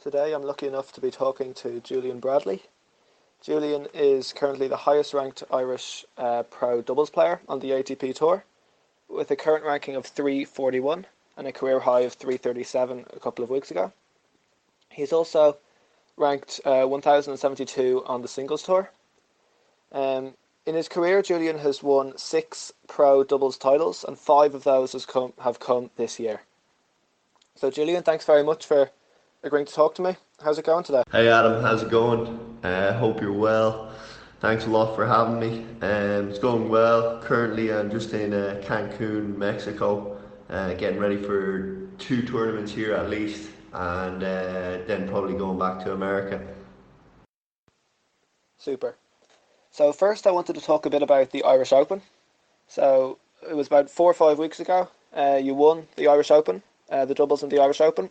Today I'm lucky enough to be talking to Julian Bradley. Julian is currently the highest ranked Irish pro doubles player on the ATP Tour, with a current ranking of 341 and a career high of 337 a couple of weeks ago. He's also ranked 1072 on the singles tour. In his career, Julian has won 6 pro doubles titles, and 5 of those have come this year. So Julian, thanks very much for agreeing to talk to me. How's it going today? Hey Adam, how's it going? Hope you're well. Thanks a lot for having me. It's going well. Currently I'm just in Cancun, Mexico, getting ready for 2 tournaments here at least, and then probably going back to America. Super. So first I wanted to talk a bit about the Irish Open. So it was about 4 or 5 weeks ago. You won the Irish Open, the doubles in the Irish Open.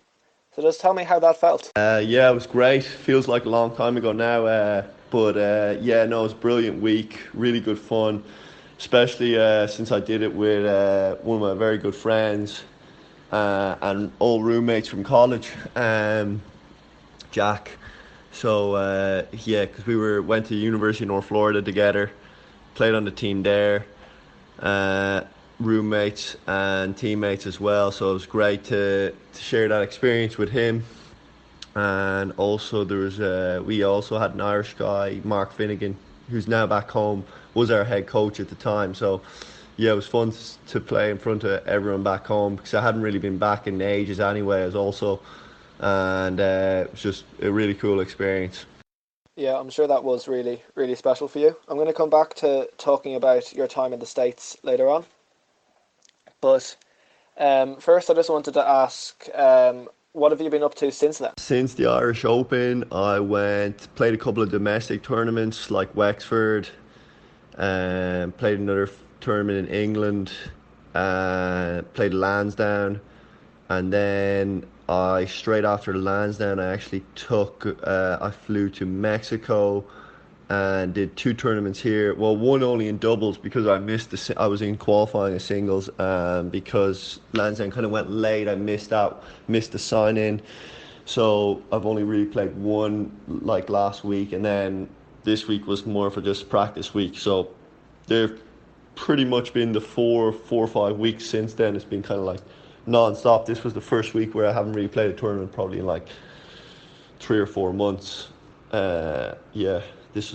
So just tell me how that felt. Yeah, it was great. Feels like a long time ago now, but yeah, no, it was a brilliant week. Really good fun, especially since I did it with one of my very good friends and old roommates from college, Jack. So yeah, because went to University of North Florida together, played on the team there, roommates and teammates as well. So it was great to share that experience with him. And also we also had an Irish guy, Mark Finnegan, who's now back home, was our head coach at the time. So yeah, it was fun to play in front of everyone back home, because I hadn't really been back in ages anyway, and it was just a really cool experience. Yeah, I'm sure that was really, really special for you. I'm going to come back to talking about your time in the States later on. But first I just wanted to ask, what have you been up to since then? Since the Irish Open, I played a couple of domestic tournaments like Wexford, played another tournament in England, played Lansdowne, and then straight after Lansdowne, I flew to Mexico and did 2 tournaments here. Well, one only in doubles because I was in qualifying as singles, because Lansdowne kind of went late. I missed the sign in. So I've only really played one like last week, and then this week was more for just practice week. So they've pretty much been the four or 5 weeks since then. It's been kind of like non-stop. This was the first week where I haven't really played a tournament probably in like 3 or 4 months. This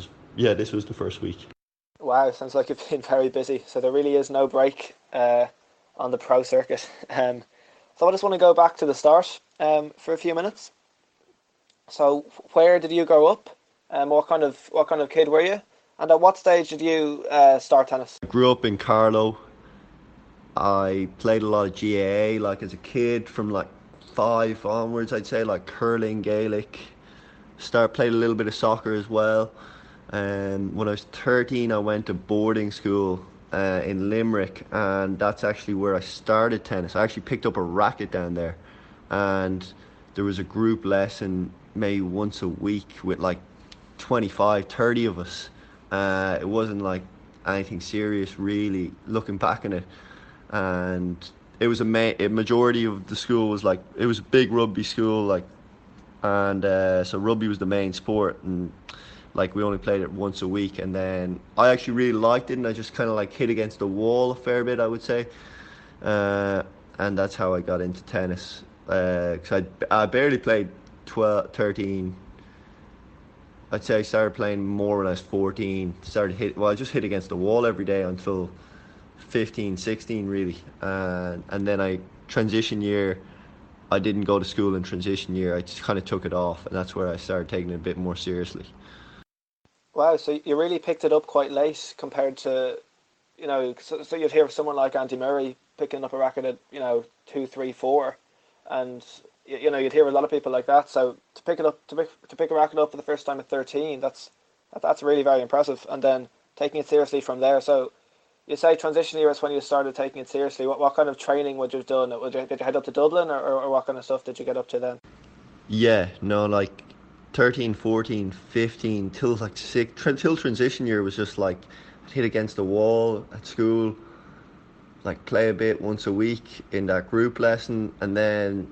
was the first week. Wow, sounds like you've been very busy. So there really is no break on the pro circuit. So I just want to go back to the start for a few minutes. So where did you grow up? What kind of kid were you? And at what stage did you start tennis? I grew up in Carlow. I played a lot of GAA like as a kid, from like 5 onwards, I'd say, like curling, Gaelic. Played a little bit of soccer as well. When I was 13, I went to boarding school in Limerick, and that's actually where I started tennis. I actually picked up a racket down there, and there was a group lesson maybe once a week with like 25, 30 of us. It wasn't like anything serious really, looking back on it. And it was a majority of the school was like, it was a big rugby school, like, and so rugby was the main sport, and like we only played it once a week. And then I actually really liked it, and I just kind of like hit against the wall a fair bit, I would say, and that's how I got into tennis, because I barely played 12, 13. I'd say I started playing more when I was 14. I just hit against the wall every day until 15, 16 really, and then transition year, I didn't go to school in transition year. I just kind of took it off, and that's where I started taking it a bit more seriously. Wow, so you really picked it up quite late compared to, so you'd hear of someone like Andy Murray picking up a racket at 2, 3, 4, and you'd hear a lot of people like that. So to pick a racket up for the first time at 13, that's really very impressive. And then taking it seriously from there. So you say transition year is when you started taking it seriously. What kind of training would you have done? Did you head up to Dublin, or what kind of stuff did you get up to then? Yeah, no, like 13, 14, 15 till like till transition year was just like I'd hit against the wall at school, like play a bit once a week in that group lesson, and then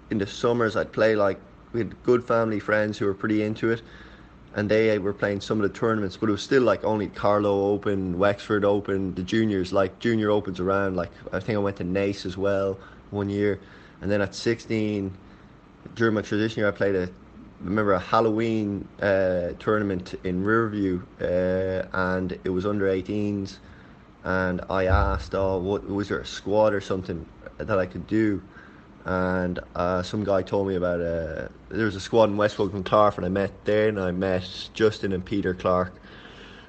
in the summers I'd play like we had good family friends who were pretty into it, and they were playing some of the tournaments, but it was still like only Carlow Open, Wexford Open, the juniors, like junior opens around. Like I think I went to Nace as well one year, and then at 16, during my transition year, I played remember a Halloween tournament in Riverview, and it was under 18s, and I asked, oh, what was there a squad or something that I could do? And some guy told me about there was a squad in Westwood and Tarf, and I met there, and I met Justin and Peter Clark,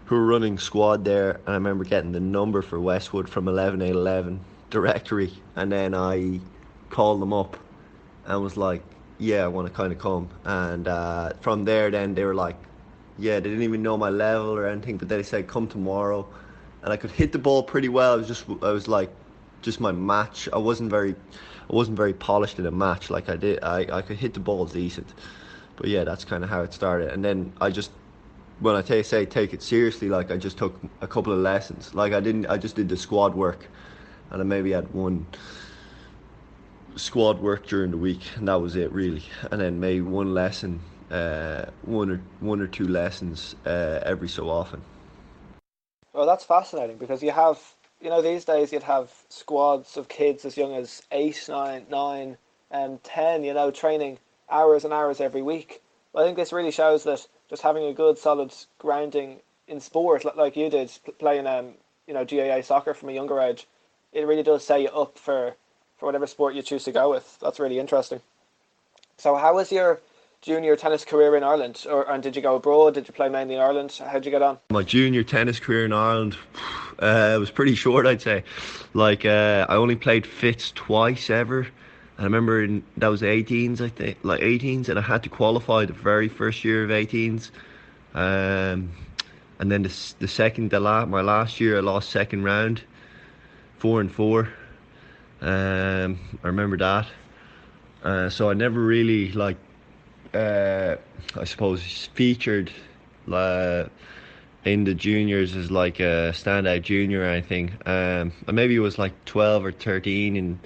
who were running squad there, and I remember getting the number for Westwood from 11-8-11 directory, and then I called them up and was like, yeah, I want to kind of come. And from there, then they were like, yeah, they didn't even know my level or anything, but they said come tomorrow, and I could hit the ball pretty well. I was like, just my match. I wasn't very polished in a match. Like I could hit the ball decent, but yeah, that's kind of how it started. And then I just, when I say take it seriously, like I just took a couple of lessons. Like I just did the squad work, and I maybe had one squad work during the week, and that was it really. And then maybe one lesson, one or two lessons every so often. Well, that's fascinating because you have, these days you'd have squads of kids as young as 8, 9, 9, and 10, training hours and hours every week. Well, I think this really shows that just having a good, solid grounding in sport, like you did, playing, GAA soccer from a younger age, it really does set you up for whatever sport you choose to go with. That's really interesting. So, how was your junior tennis career in Ireland, and did you go abroad? Did you play mainly in Ireland? How'd you get on? My junior tennis career in Ireland was pretty short, I'd say. Like I only played Fitz twice ever. I remember that was 18s, I think, like 18s, and I had to qualify the very first year of 18s. And then my last year, I lost second round, 4-4. I remember that. So I never really I suppose featured uh, in the juniors as like a standout junior or anything. Maybe it was like 12 or 13 in,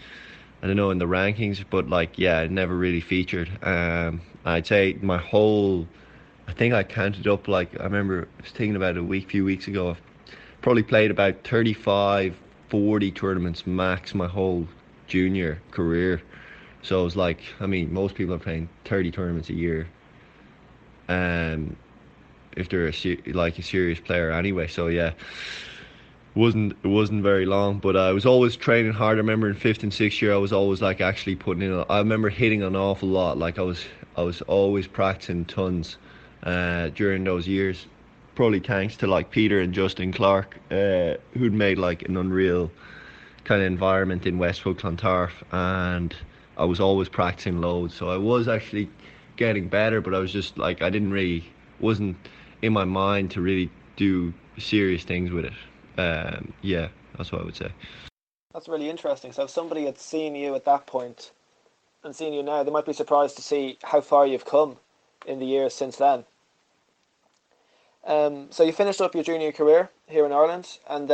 I don't know, in the rankings, but like yeah, I never really featured. I'd say I think I counted up, like I remember I was thinking about it few weeks ago. I've probably played about 35, 40 tournaments max my whole junior career. So it was like, I mean, most people are playing 30 tournaments a year, if they're a serious player anyway. So yeah, it wasn't very long, but I was always training hard. I remember in fifth and sixth year, I was always like actually putting in. I remember hitting an awful lot. Like I was always practicing tons during those years. Probably thanks to like Peter and Justin Clark, who'd made like an unreal kind of environment in Westwood Clontarf, and I was always practicing loads. So I was actually getting better, but I was just like wasn't in my mind to really do serious things with it. Yeah, that's what I would say. That's really interesting. So if somebody had seen you at that point and seen you now, they might be surprised to see how far you've come in the years since then. So you finished up your junior career here in Ireland, and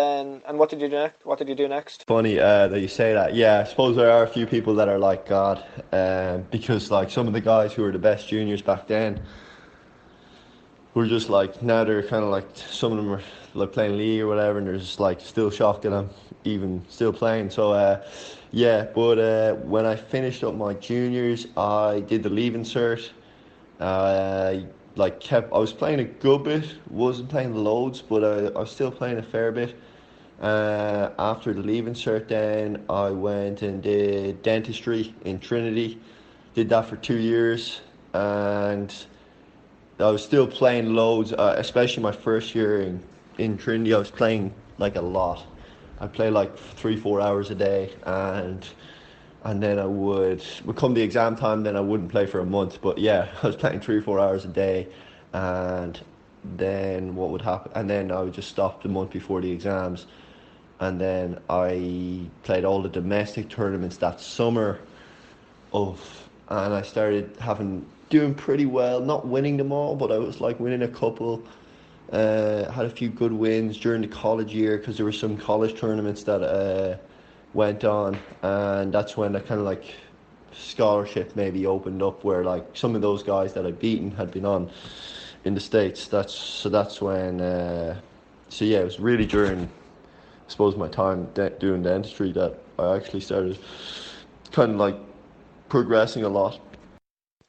what did you do next? What did you do next? Funny that you say that. Yeah, I suppose there are a few people that are like God, because like some of the guys who were the best juniors back then were just like, now they're kind of like, some of them are like playing league or whatever, and they're just like still shocked that I'm even still playing. So yeah, but when I finished up my juniors, I did the leaving cert. I was playing a good bit, wasn't playing loads, but I was still playing a fair bit. After the leaving cert, then I went and did dentistry in Trinity. Did that for 2 years, and I was still playing loads. Especially my first year in Trinity, I was playing like a lot. I play like 3-4 hours a day, and then would come the exam time, then I wouldn't play for a month. But yeah, I was playing 3-4 hours a day, and then what would happen? And then I would just stop the month before the exams, and then I played all the domestic tournaments that summer and I started doing pretty well, not winning them all, but I was like winning a couple. Had a few good wins during the college year because there were some college tournaments that went on, and that's when I kind of like scholarship maybe opened up where like some of those guys that I'd beaten had been on in the States. That's when so yeah, it was really during I suppose my time doing dentistry that I actually started kind of like progressing a lot.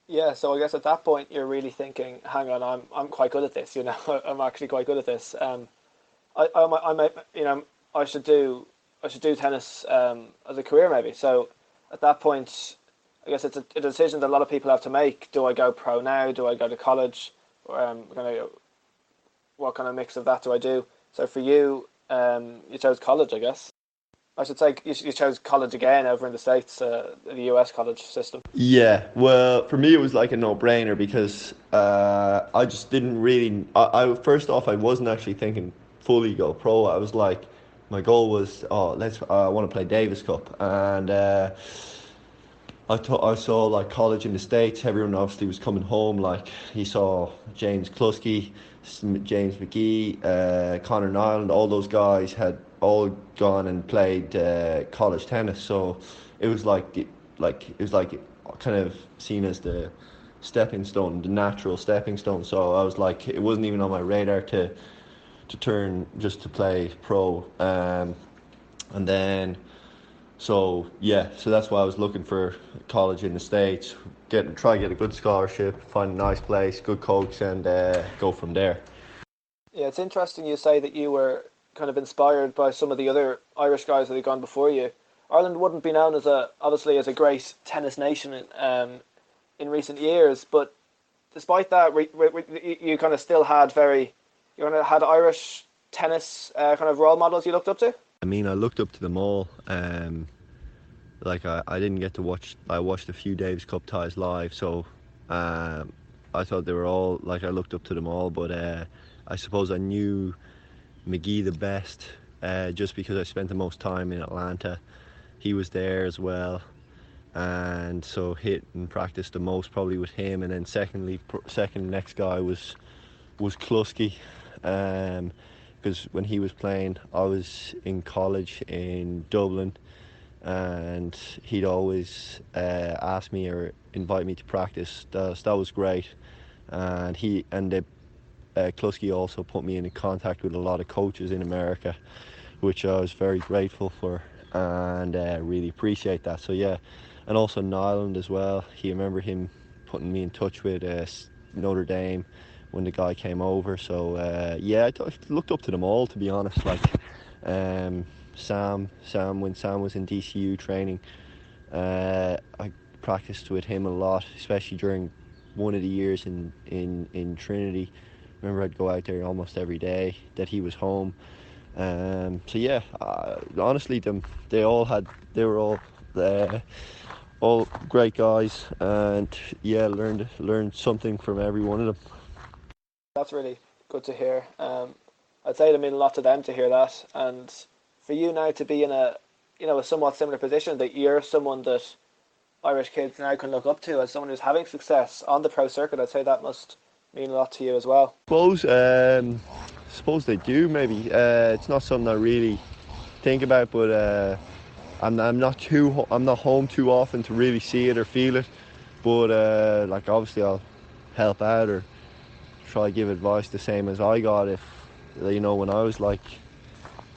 Yeah, so I guess at that point you're really thinking, hang on, I'm quite good at this, you know, I'm actually quite good at this. You know, I should do tennis as a career maybe. So at that point, I guess it's a decision that a lot of people have to make. Do I go pro now? Do I go to college? Or what kind of mix of that do I do? So for you, you chose college, I guess. I should say you chose college again over in the States, the US college system. Yeah, well, for me it was like a no-brainer because I just didn't really. I first off I wasn't actually thinking fully go pro. I was like, my goal was, oh, I want to play Davis Cup, and I saw like college in the States. Everyone obviously was coming home. Like he saw James Kluski, James McGee, Connor Nyland. All those guys had all gone and played college tennis. So it was like kind of seen as the stepping stone, the natural stepping stone. So I was like, it wasn't even on my radar to turn just to play pro. And then so yeah, so that's why I was looking for college in the States, try to get a good scholarship, find a nice place, good coach, and go from there. Yeah, it's interesting you say that you were kind of inspired by some of the other Irish guys that had gone before you. Ireland wouldn't be known as obviously as a great tennis nation in recent years, but despite that, you kind of still had you kind of had Irish tennis kind of role models you looked up to. I mean, I looked up to them all. Like I didn't get to watch. I watched a few Davis Cup ties live, so um, I thought they were all like I looked up to them all. But I suppose I knew McGee the best just because I spent the most time in Atlanta. He was there as well, and so hit and practiced the most probably with him. And then second next guy was Kluski, because when he was playing, I was in college in Dublin, and he'd always ask me or invite me to practice. That was great, and Kluski also put me in contact with a lot of coaches in America, which I was very grateful for and really appreciate that. So yeah, and also Nyland as well. He remember him putting me in touch with Notre Dame when the guy came over. So yeah, I looked up to them all, to be honest. Like Sam when Sam was in DCU training, I practiced with him a lot, especially during one of the years in Trinity. Remember, I'd go out there almost every day that he was home. So yeah, honestly, they were all great guys, and yeah, learned something from every one of them. That's really good to hear. I'd say it mean a lot to them to hear that, and for you now to be in a somewhat similar position, that you're someone that Irish kids now can look up to as someone who's having success on the pro circuit. I'd say that must mean a lot to you as well. Suppose they do. Maybe it's not something I really think about, but I'm not home too often to really see it or feel it. But like obviously I'll help out or try to give advice the same as I got if when I was like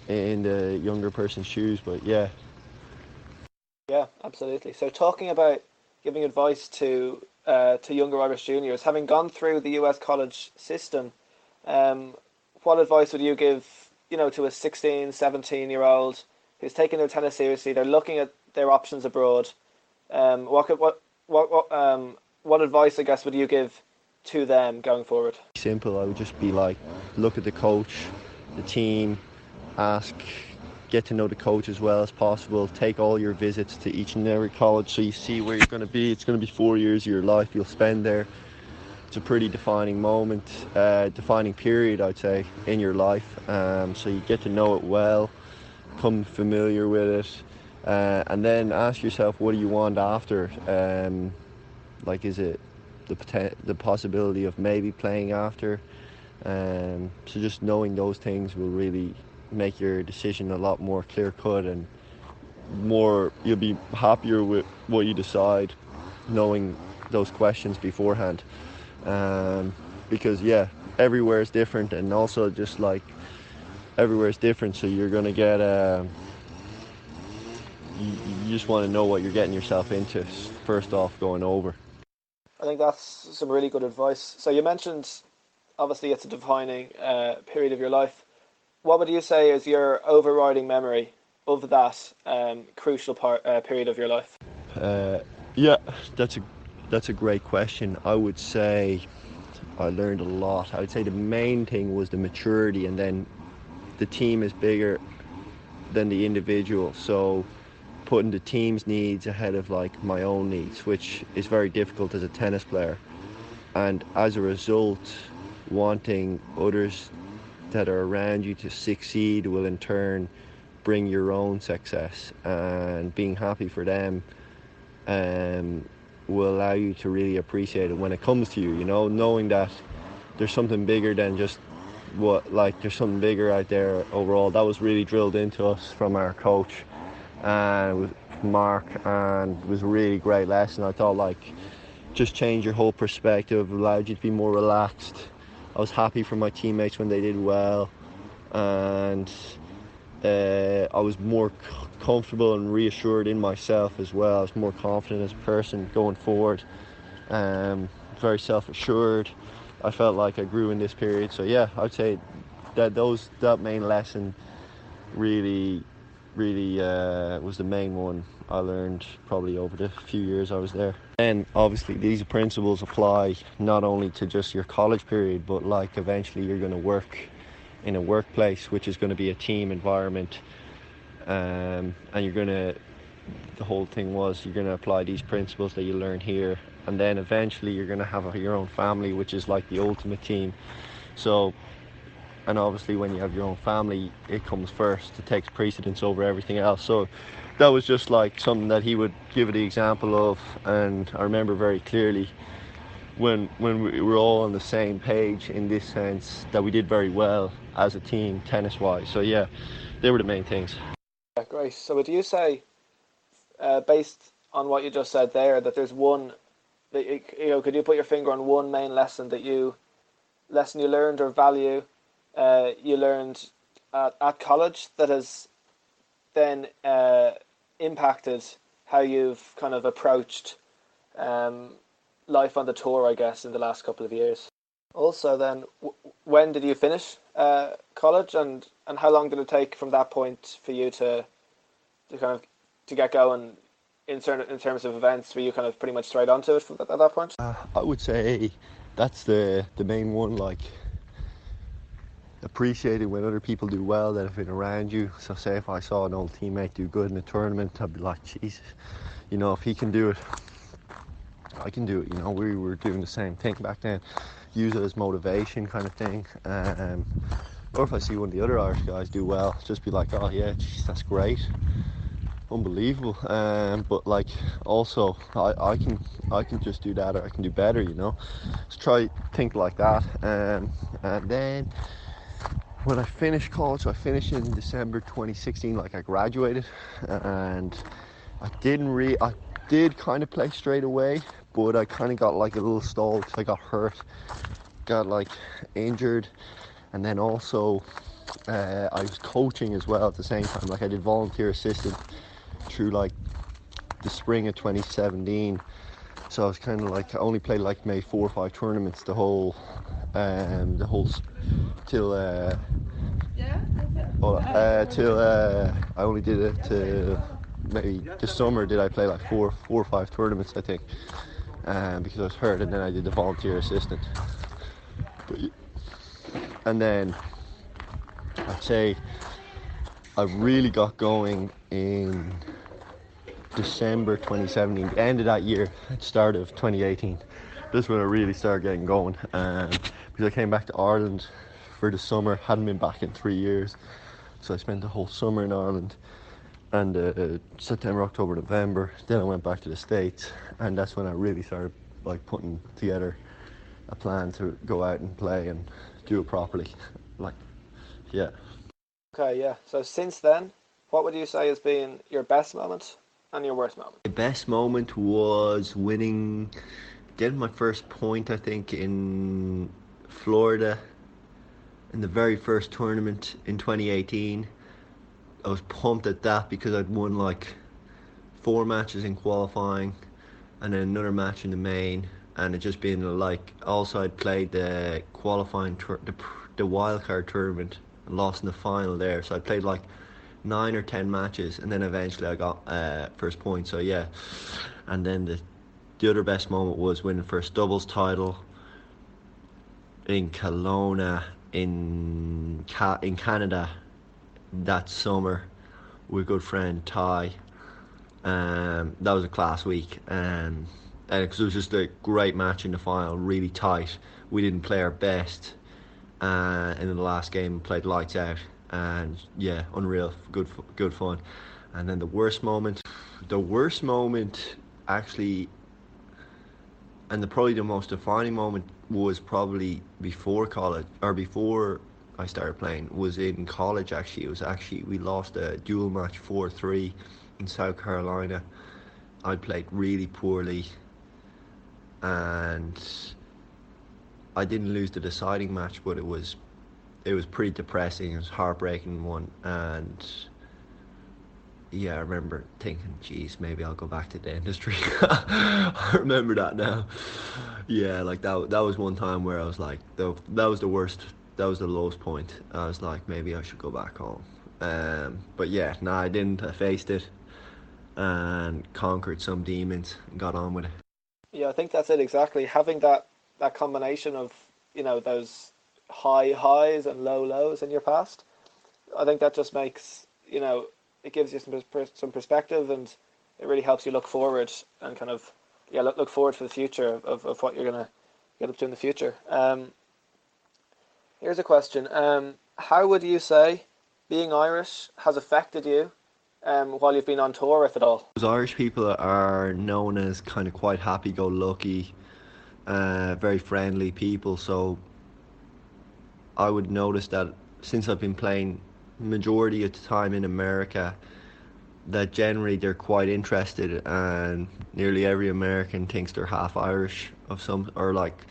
in the younger person's shoes. But yeah. Yeah, absolutely. So talking about giving advice to younger Irish juniors, having gone through the US college system, what advice would you give, to a 16, 17-year-old who's taking their tennis seriously? They're looking at their options abroad. What advice, I guess, would you give to them going forward? Simple. I would just be like, look at the coach, the team, get to know the coach as well as possible. Take all your visits to each and every college so you see where you're going to be. It's going to be 4 years of your life you'll spend there. It's a pretty defining moment, defining period, I'd say, in your life. So you get to know it well, become familiar with it, and then ask yourself, what do you want after? Like, is it the possibility of maybe playing after? So just knowing those things will really make your decision a lot more clear cut, and you'll be happier with what you decide, knowing those questions beforehand. Because yeah, everywhere is different, and also just like everywhere is different, so you're gonna get you just want to know what you're getting yourself into first off going over. I think that's some really good advice. So you mentioned obviously it's a defining period of your life. What would you say is your overriding memory of that crucial period of your life? Yeah, that's a great question. I would say I learned a lot. I would say the main thing was the maturity, and then the team is bigger than the individual. So putting the team's needs ahead of like my own needs, which is very difficult as a tennis player. And as a result, wanting others that are around you to succeed will in turn bring your own success, and being happy for them will allow you to really appreciate it when it comes to you, you know, knowing that there's something bigger than just there's something bigger out there overall. That was really drilled into us from our coach and with Mark, and it was a really great lesson. I thought like just change your whole perspective, allowed you to be more relaxed. I was happy for my teammates when they did well, and I was more comfortable and reassured in myself as well. I was more confident as a person going forward, very self-assured. I felt like I grew in this period. So yeah, I'd say that main lesson really was the main one I learned probably over the few years I was there. And obviously these principles apply not only to just your college period, but like eventually you're going to work in a workplace, which is going to be a team environment, and the whole thing was you're going to apply these principles that you learn here, and then eventually you're going to have your own family, which is like the ultimate team. So, and obviously when you have your own family, it comes first. It takes precedence over everything else. So that was just like something that he would give the example of, and I remember very clearly when we were all on the same page in this sense that we did very well as a team tennis wise. So yeah, they were the main things. Yeah, great. So would you say, based on what you just said there, that there's one that could you put your finger on one main lesson you learned or value you learned at college that has then impacted how you've kind of approached life on the tour, I guess, in the last couple of years? Also, then, when did you finish college, and how long did it take from that point for you to kind of to get going in terms of events? Were you kind of pretty much straight onto it at that point? I would say that's the main one. Like appreciating when other people do well that have been around you. So say if I saw an old teammate do good in a tournament, I'd be like, Jesus, you know, if he can do it, I can do it. You know, we were doing the same thing back then. Use it as motivation kind of thing. Or if I see one of the other Irish guys do well, just be like, oh yeah, geez, that's great, unbelievable. But like also I can just do that, or I can do better, you know. So try think like that. And then when I finished college, I finished in December 2016. Like I graduated, and I did kind of play straight away, but I kind of got like a little stalled because I got hurt, got like injured, and then also I was coaching as well at the same time. Like I did volunteer assistant through like the spring of 2017. So I was kind of like I only played like maybe 4 or 5 tournaments till I only did it to maybe this summer. Did I play like four or 5 tournaments, I think, because I was hurt, and then I did the volunteer assistant. And then I'd say I really got going in December 2017, the end of that year, start of 2018. This is when I really started getting going, because I came back to Ireland for the summer. Hadn't been back in 3 years, so I spent the whole summer in Ireland, and September, October, November. Then I went back to the States, and that's when I really started like putting together a plan to go out and play and do it properly. Like, yeah. Okay, yeah. So since then, What would you say has been your best moment and your worst moment? The best moment was getting my first point, I think, in Florida in the very first tournament in 2018. I was pumped at that because I'd won like 4 matches in qualifying and then another match in the main, and it just been like also I'd played the the wildcard tournament and lost in the final there, so I played like 9 or 10 matches and then eventually I got first point. So yeah, and then the other best moment was winning first doubles title in Kelowna in Canada that summer with good friend Ty. That was a class week, and because it was just a great match in the final, really tight. We didn't play our best, and in the last game played lights out, and yeah, unreal, good fun. And then the worst moment actually, and probably the most defining moment was probably before college or before I started playing was in college. Actually, it was actually we lost a dual match 4-3 in South Carolina. I played really poorly, and I didn't lose the deciding match, but it was pretty depressing. It was a heartbreaking one, and yeah, I remember thinking, geez, maybe I'll go back to the industry. I remember that now. Yeah, like that was one time where I was like, that was the worst, that was the lowest point. I was like, maybe I should go back home. But yeah, no, I didn't. I faced it and conquered some demons and got on with it. Yeah, I think that's it exactly. Having that combination of, those high highs and low lows in your past, I think that just makes, it gives you some perspective, and it really helps you look forward and kind of, yeah, look forward for the future of what you're gonna get up to in the future. Here's a question. How would you say being Irish has affected you while you've been on tour, if at all? Those Irish people are known as kind of quite happy-go-lucky, very friendly people. So I would notice that since I've been playing majority of the time in America, that generally they're quite interested, and nearly every American thinks they're half Irish of some or like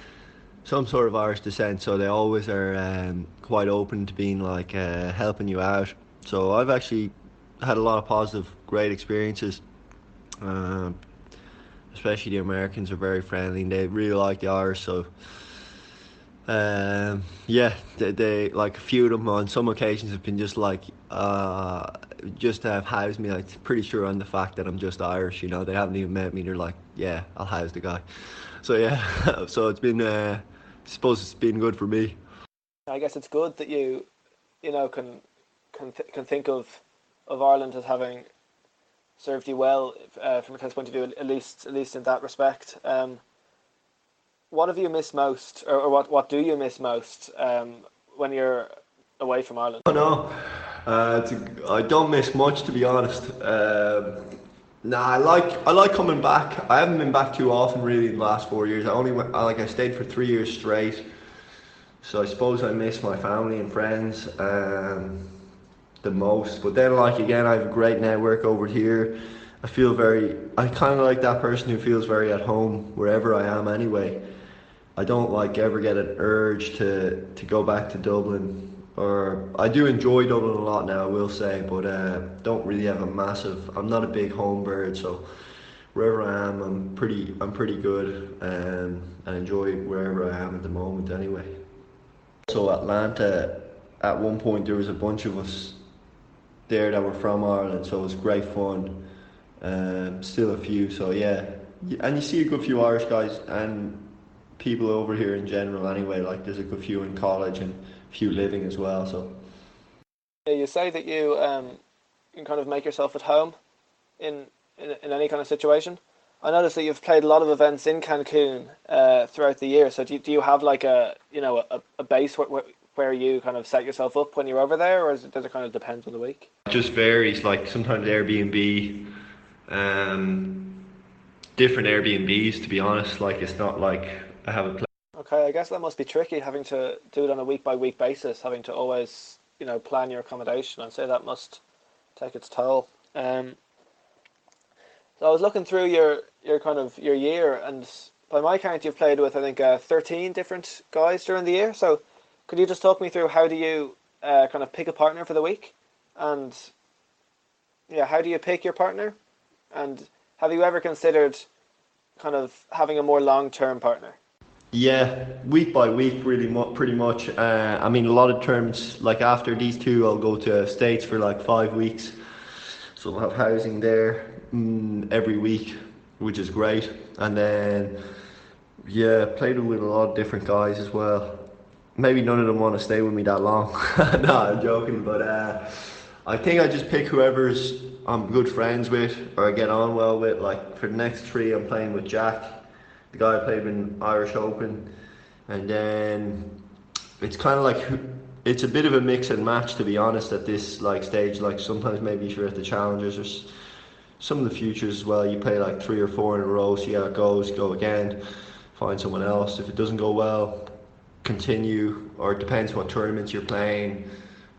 some sort of Irish descent. So they always are quite open to being like helping you out. So I've actually had a lot of positive, great experiences. Um, Especially the Americans are very friendly and they really like the Irish. So yeah, they like a few of them on some occasions have been just like just to have housed me. Like pretty sure on the fact that I'm just Irish. They haven't even met me. They're like, yeah, I'll house the guy. So yeah, so it's been I suppose it's been good for me. I guess it's good that you, can think of Ireland as having served you well from a test point of view, at least in that respect. What have you missed most, or what do you miss most when you're away from Ireland? Oh no, I don't miss much to be honest. Nah, I like coming back. I haven't been back too often really in the last 4 years. I stayed for 3 years straight. So I suppose I miss my family and friends the most. But then like again, I have a great network over here. I kind of like that person who feels very at home wherever I am anyway. I don't like ever get an urge to go back to Dublin. Or I do enjoy Dublin a lot now, I will say, but don't really have a massive. I'm not a big home bird, so wherever I am, I'm pretty good, and enjoy wherever I am at the moment anyway. So Atlanta, at one point there was a bunch of us there that were from Ireland, so it was great fun. Still a few, so yeah, and you see a good few Irish guys and people over here in general anyway. Like there's a good few in college and a few living as well. So Yeah, you say that you can kind of make yourself at home in any kind of situation. I noticed that you've played a lot of events in Cancun throughout the year. So do you have like a base where you kind of set yourself up when you're over there, or does it kind of depend on the week? it just varies. Like sometimes Airbnb, um, different Airbnbs. To be honest, like it's not like I have a place. Okay, I guess that must be tricky having to do it on a week by week basis, having to always plan your accommodation. I'd say that must take its toll. So I was looking through your kind of your year, and by my count, you've played with I think 13 different guys during the year. So could you just talk me through how do you kind of pick a partner for the week, and yeah, how do you pick your partner, and have you ever considered kind of having a more long-term partner? Yeah, week by week, really, pretty much. I mean, a lot of terms, like after these two, I'll go to States for like 5 weeks. So I'll have housing there every week, which is great. And then, yeah, played with a lot of different guys as well. Maybe none of them want to stay with me that long. No, I'm joking, but I think I just pick whoever's I'm good friends with or I get on well with. Like for the next three, I'm playing with Jack, the guy I played in Irish Open, and then it's kind of like it's a bit of a mix and match to be honest at this like stage. Like sometimes maybe if you're at the challengers or some of the futures as well, you play like 3 or 4 in a row, see how it goes, go again, find someone else. If it doesn't go well, continue, or it depends what tournaments you're playing.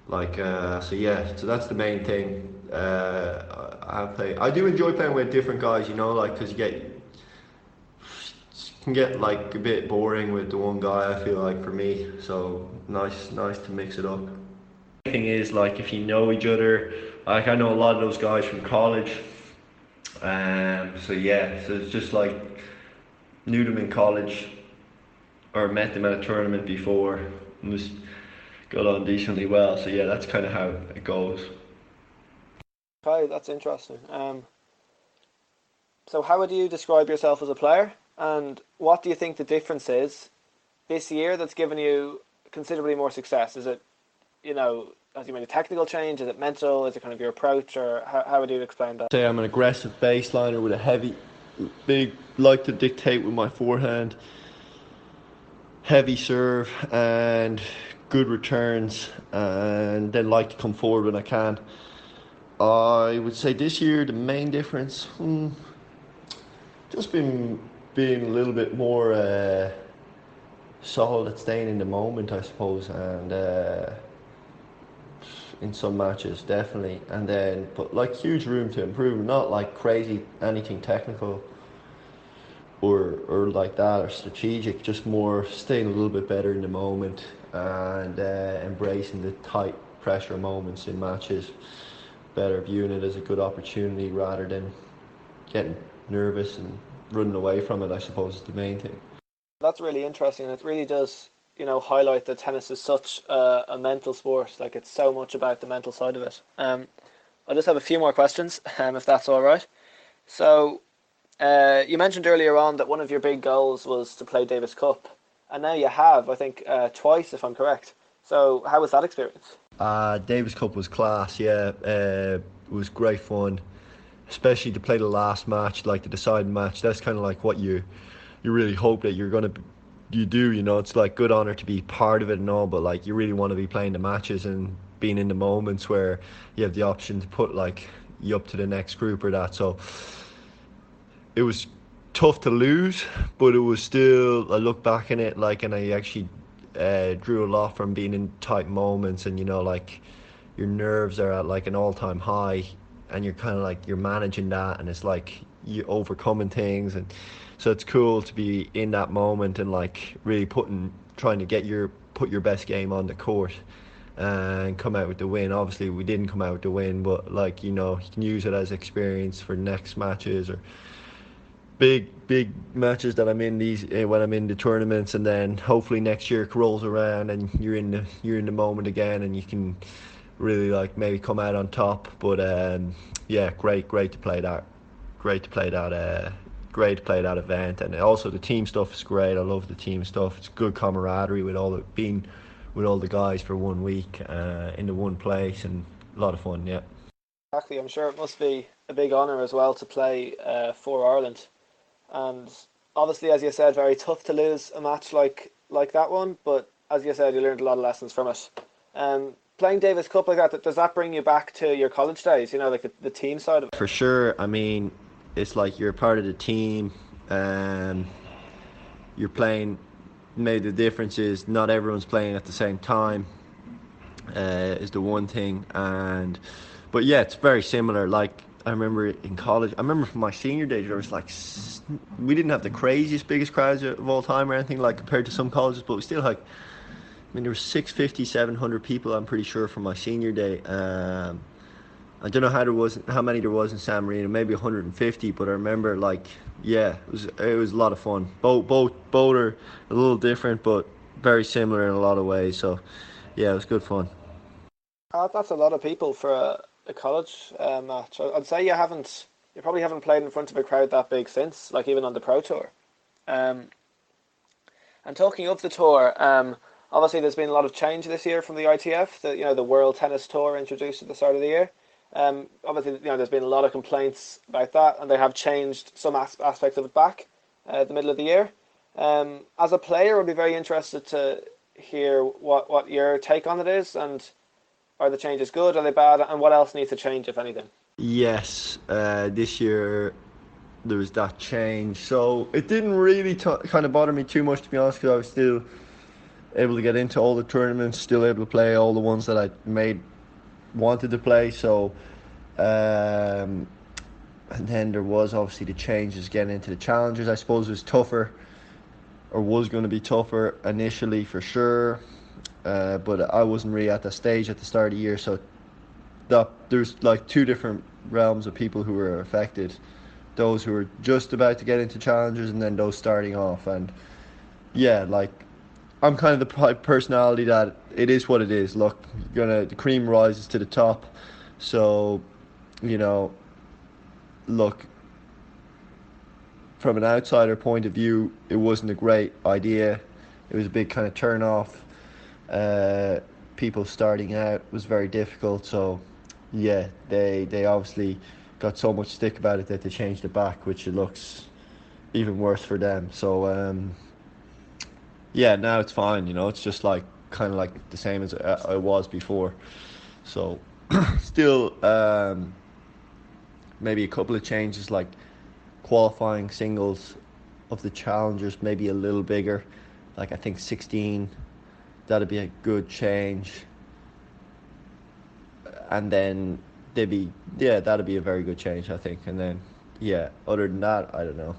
Like so yeah, so that's the main thing. I do enjoy playing with different guys, you know, like because you can get like a bit boring with the one guy. I feel like for me, so nice to mix it up. The thing is, like if you know each other, like I know a lot of those guys from college. So yeah, so it's just like knew them in college or met them at a tournament before and just got on decently well. So yeah, that's kind of how it goes. Okay, that's interesting. So how would you describe yourself as a player, and what do you think the difference is this year that's given you considerably more success? Is it, has you made a technical change? Is it mental? Is it kind of your approach, or how would you explain that? Say I'm an aggressive baseliner with a big, like to dictate with my forehand, heavy serve and good returns, and then like to come forward when I can. I would say this year the main difference, just been being a little bit more solid at staying in the moment, I suppose, and in some matches definitely, and then but like huge room to improve, not like crazy anything technical or like that or strategic, just more staying a little bit better in the moment and embracing the tight pressure moments in matches, better viewing it as a good opportunity rather than getting nervous and running away from it, I suppose is the main thing. That's really interesting, and it really does, highlight that tennis is such a mental sport. Like it's so much about the mental side of it. I just have a few more questions, if that's all right. So, you mentioned earlier on that one of your big goals was to play Davis Cup, and now you have, I think, twice, if I'm correct. So, how was that experience? Davis Cup was class, yeah. It was great fun, especially to play the last match, like the deciding match. That's kind of like what you really hope that you do. You know, it's like good honor to be part of it and all, but like you really want to be playing the matches and being in the moments where you have the option to put like you up to the next group or that. So it was tough to lose, but it was still, I look back in it like, and I actually drew a lot from being in tight moments, and like your nerves are at like an all-time high, and you're kind of like you're managing that, and it's like you overcoming things, and so it's cool to be in that moment and like really trying to put your best game on the court and come out with the win. Obviously we didn't come out with the win, but like you can use it as experience for next matches or big matches that I'm in these when I'm in the tournaments, and then hopefully next year it rolls around and you're in the moment again and you can really like maybe come out on top. But yeah, great to play that, great to play that, great to play that event, and also the team stuff is great. I love the team stuff. It's good camaraderie with being with all the guys for 1 week in the one place, and a lot of fun. Yeah. Exactly, I'm sure it must be a big honour as well to play for Ireland. And obviously, as you said, very tough to lose a match like that one. But as you said, you learned a lot of lessons from it. Playing Davis Cup like that, does that bring you back to your college days? Like the team side of it. For sure. I mean, it's like you're part of the team. You're playing. Maybe the difference is not everyone's playing at the same time. Is the one thing, But yeah, it's very similar. Like I remember in college, I remember from my senior day, there was like we didn't have the craziest, biggest crowds of all time or anything like compared to some colleges, but we still like. I mean, there were 650, 700 people. I'm pretty sure from my senior day. I don't know how many there was in San Marino, maybe 150. But I remember like, yeah, it was a lot of fun. Both are a little different, but very similar in a lot of ways. So yeah, it was good fun. That's a lot of people for a college match. I'd say you probably haven't played in front of a crowd that big since, like even on the Pro Tour. Um, and talking of the tour, obviously there's been a lot of change this year from the ITF, the World Tennis Tour introduced at the start of the year. Obviously, there's been a lot of complaints about that, and they have changed some aspects of it back at the middle of the year. As a player, I'd be very interested to hear what your take on it is, and are the changes good, are they bad, and what else needs to change, if anything? Yes, this year there was that change. So it didn't really kind of bother me too much, to be honest, because I was still able to get into all the tournaments, still able to play all the ones that I wanted to play. So, and then there was obviously the changes getting into the challengers. I suppose it was tougher, or was going to be tougher initially for sure. But I wasn't really at that stage at the start of the year, so there's like two different realms of people who were affected. Those who were just about to get into challengers, and then those starting off. And yeah, like I'm kind of the personality that it is what it is. Look, the cream rises to the top. So, you know, look, from an outsider point of view, it wasn't a great idea. It was a big kind of turn off. People starting out was very difficult. So, yeah, they obviously got so much stick about it that they changed it back, which it looks even worse for them. So, yeah, now it's fine. It's just like kind of like the same as it was before. So, still, maybe a couple of changes like qualifying singles of the challengers maybe a little bigger. Like I think 16, that'd be a good change. And then that'd be a very good change, I think. And then yeah, other than that, I don't know.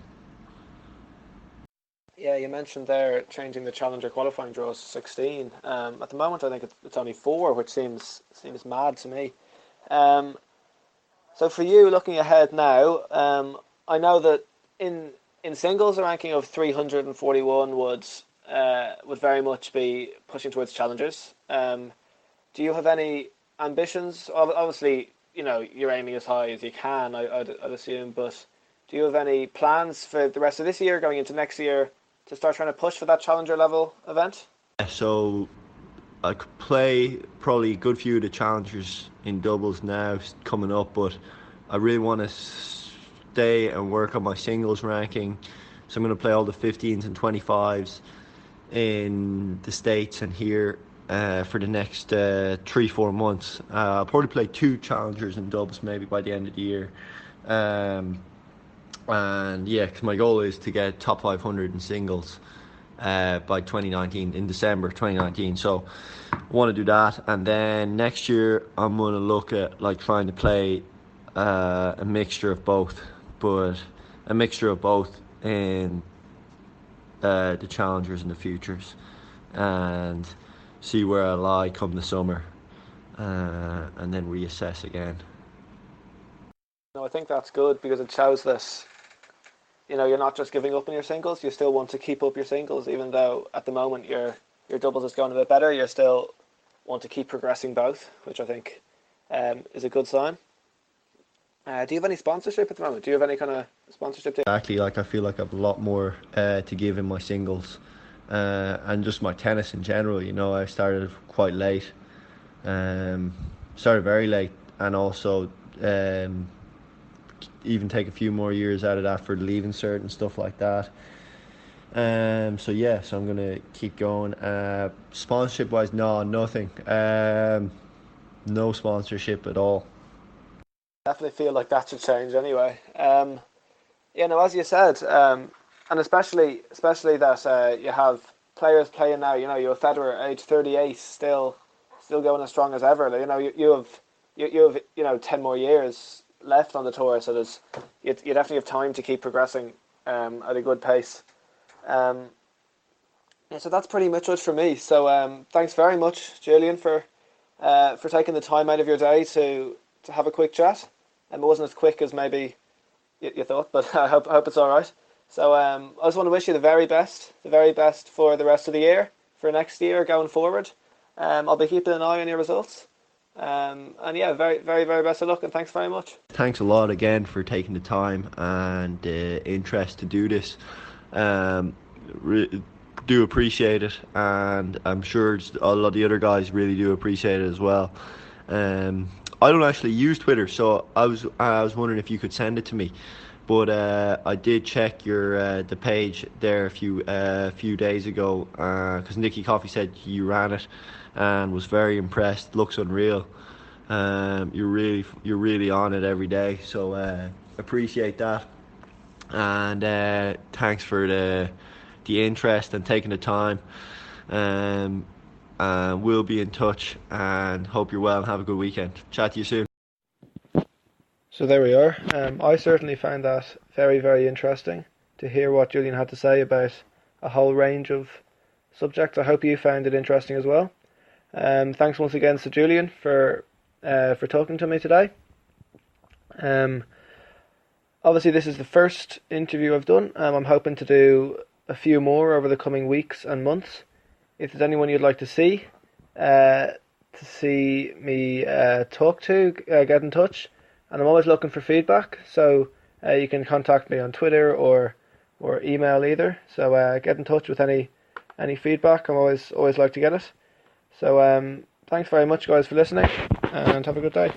Yeah, you mentioned there changing the challenger qualifying draws to 16. At the moment, I think it's only four, which seems mad to me. Um, so for you, looking ahead now, I know that in singles, a ranking of 341 would very much be pushing towards challengers. Do you have any ambitions? Obviously, you're aiming as high as you can, I'd assume, but do you have any plans for the rest of this year, going into next year, to start trying to push for that challenger level event? Yeah, so I could play probably a good few of the challengers in doubles now coming up, but I really want to stay and work on my singles ranking. So I'm going to play all the 15s and 25s in the States and here for the next 3-4 months. I'll probably play two challengers in doubles maybe by the end of the year. Um, and yeah, because my goal is to get top 500 in singles by 2019, in December 2019. So I want to do that, and then next year I'm going to look at like trying to play a mixture of both, but a mixture of both in the challengers and the futures, and see where I lie come the summer, and then reassess again. No, I think that's good because it shows that you're not just giving up on your singles. You still want to keep up your singles, even though at the moment your doubles is going a bit better. You still want to keep progressing both, which I think is a good sign. Do you have any sponsorship at the moment? Do you have any kind of sponsorship deal? Exactly, like I feel like I have a lot more to give in my singles, and just my tennis in general. I started quite late, um, started very late, and also even take a few more years out of that for the leaving cert and stuff like that. So yeah, so I'm gonna keep going. Sponsorship wise, no, nothing. No sponsorship at all. Definitely feel like that should change anyway. As you said, and especially that you have players playing now. You have Federer, age 38, still going as strong as ever. You you have 10 more years left on the tour, so you definitely have time to keep progressing at a good pace. Yeah, so that's pretty much it for me. So thanks very much, Julian, for taking the time out of your day to have a quick chat. It wasn't as quick as maybe you thought, but I hope it's all right. So I just want to wish you the very best for the rest of the year, for next year going forward. I'll be keeping an eye on your results. And yeah, very, very, very best of luck, and thanks very much. Thanks a lot again for taking the time and interest to do this. Do appreciate it, and I'm sure a lot of the other guys really do appreciate it as well. I don't actually use Twitter, so I was wondering if you could send it to me. But I did check the page there a few days ago, because Nicky Coffey said you ran it, and was very impressed. Looks unreal. You're really on it every day, so appreciate that. And thanks for the interest and taking the time. We'll be in touch, and hope you're well and have a good weekend. Chat to you soon. So there we are. I certainly found that very, very interesting to hear what Julian had to say about a whole range of subjects. I hope you found it interesting as well. Thanks once again to Julian for talking to me today. Obviously, this is the first interview I've done. I'm hoping to do a few more over the coming weeks and months. If there's anyone you'd like to see me talk to, get in touch. And I'm always looking for feedback, so you can contact me on Twitter or email either. So get in touch with any feedback. I'm always like to get it. So thanks very much, guys, for listening, and have a good day.